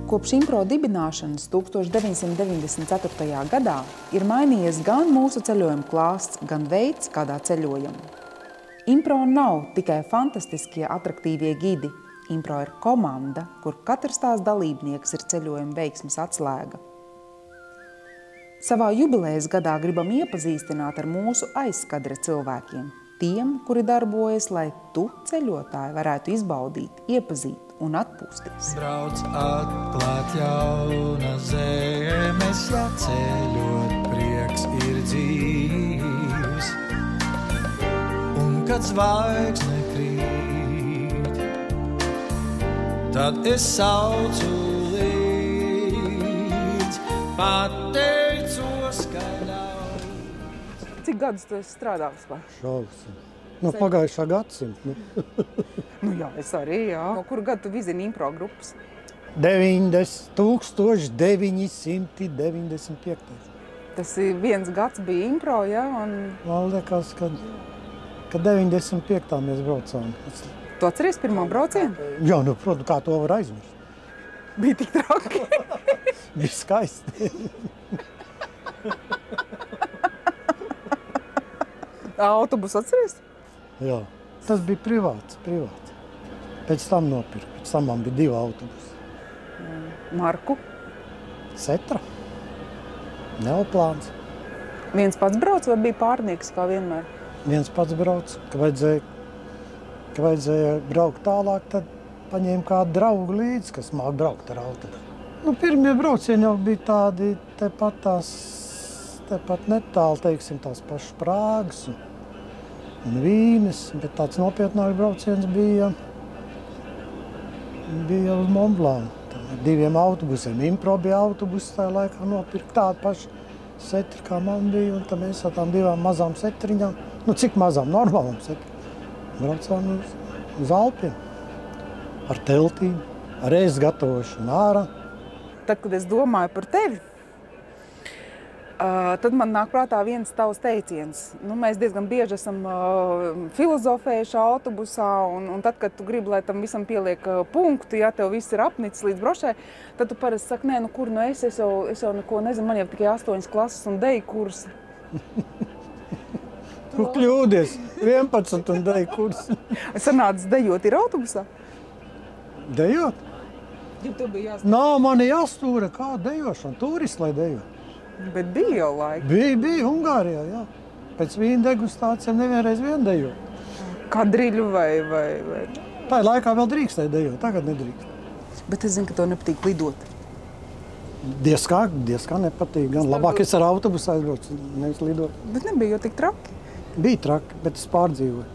Kopš Impro dibināšanas 1994. gadā ir mainījies gan mūsu ceļojuma klāsts, gan veids, kādā ceļojam. Impro nav tikai fantastiskie, atraktīvie gidi. Impro ir komanda, kur katrs tās dalībnieks ir ceļojuma veiksmes atslēga. Savā jubilejas gadā gribam iepazīstināt ar mūsu aizkadra cilvēkiem, tiem, kuri darbojas, lai tu, ceļotāji, varētu izbaudīt, iepazīt un atpūsties. Brauc atklāt jauna zemes, ja ceļot prieks ir dzīves. Un kad zvaigzne krīt, tad es saucu līdz, pateicos, ka ļauj. Cik gadus tu esi strādājis? Šausmas. No pagājušā gadsimta. Nu jā, es arī, jā. No kuru gadu tu vizini Impro grupas? 1995. Tas ir viens gads bija Impro, jā, un... Man liekas, ka 95. mēs braucām. Tu atceries pirmo braucienu? Jā, nu, protams, kā to var aizmirst. Bija tik traki. Bija skaisti. Autobusu atceries? Jā, tas bija privāts. Pēc tam nopirku. Pēc tam man bija 2 autobusi. Marku? Setra. Neoplāns. Viens pats brauc vai bija pārnieks kā vienmēr? Viens pats brauc, ka vajadzēja braukt tālāk, tad paņēma kādu draugu līdzi, kas māk braukt ar autobusu. Nu, pirmie braucieni jau bija tādi tepat netāli, teiksim, tās pašas Prāgas un Vīnes, bet tāds nopietnāks brauciens bija uz Mont Blanc. Ar 2 autobusiem. Impro bija autobusi tajā laikā nopirkt tādu pašu setri, kā man bija, un tad mēs ar tām 2 mazām setriņām, nu cik mazām, normālām setriņām, braucām uz Alpiem ar teltīm, ar ēst gatavošanu ārā. Tad, kad es domāju par tevi, tad man nāk prātā viens tavs teiciens. Nu, mēs diezgan bieži esam filozofējuši autobusā, un tad, kad tu gribi, lai tam visam pieliek punktu, ja tev viss ir apnicis līdz brošai, tad tu parasti saki, nē, nu kur nu es jau neko nezinu, man jau tikai 8 klases un deju kursi. Tu kļūdies, 11 un deju kursi. Sanācis dejot ir autobusā? Dejot? Ja tev bija jāstūra. Nav mani jāstūra, kā dejošana, turisti, lai dejo. Bet bija jau laika. Bija Ungārijā, jā. Pēc vīna degustācijām nevienreiz vien dejo. Kadriļu vai? Tā laikā vēl drīkstēja dejot, tagad nedrīkst. Bet es zinu, ka tev nepatīk lidot. Diezkā nepatīk. Gan labāk es ar autobusu aizbraucu, nevis lidot. Bet nebija jau tik traki. Bija traki, bet es pārdzīvoju.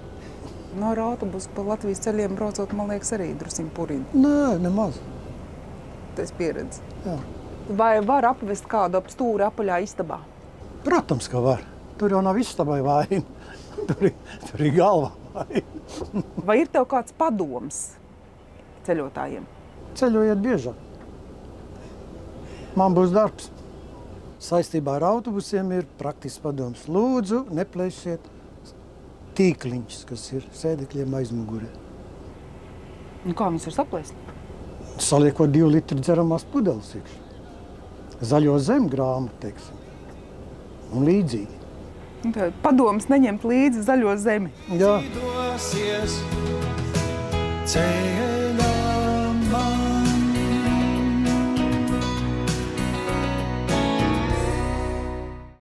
No ar autobusu pa Latvijas ceļiem braucot, man liekas, arī drusim purina. Nē, nemaz. Tas pieredzi. Jā. Vai var apvest kādu ap stūri apaļā istabā? Protams, ka var. Tur jau nav istabai vaina. Tur ir galvā vaina. Vai ir tev kāds padoms ceļotājiem? Ceļojiet biežāk. Man būs darbs. Saistībā ar autobusiem ir praktisks padoms. Lūdzu, neplēšiet tīkliņus, kas ir sēdekļiem aizmugurē. Un kā viņus var saplēst? Saliekot 2 litru dzeramās pudeles iekšā. Zaļo zem grāmatu, teiksim. Un līdzīgi. Padoms neņemt līdzi zaļo zemi. Jā. Dosies ceļā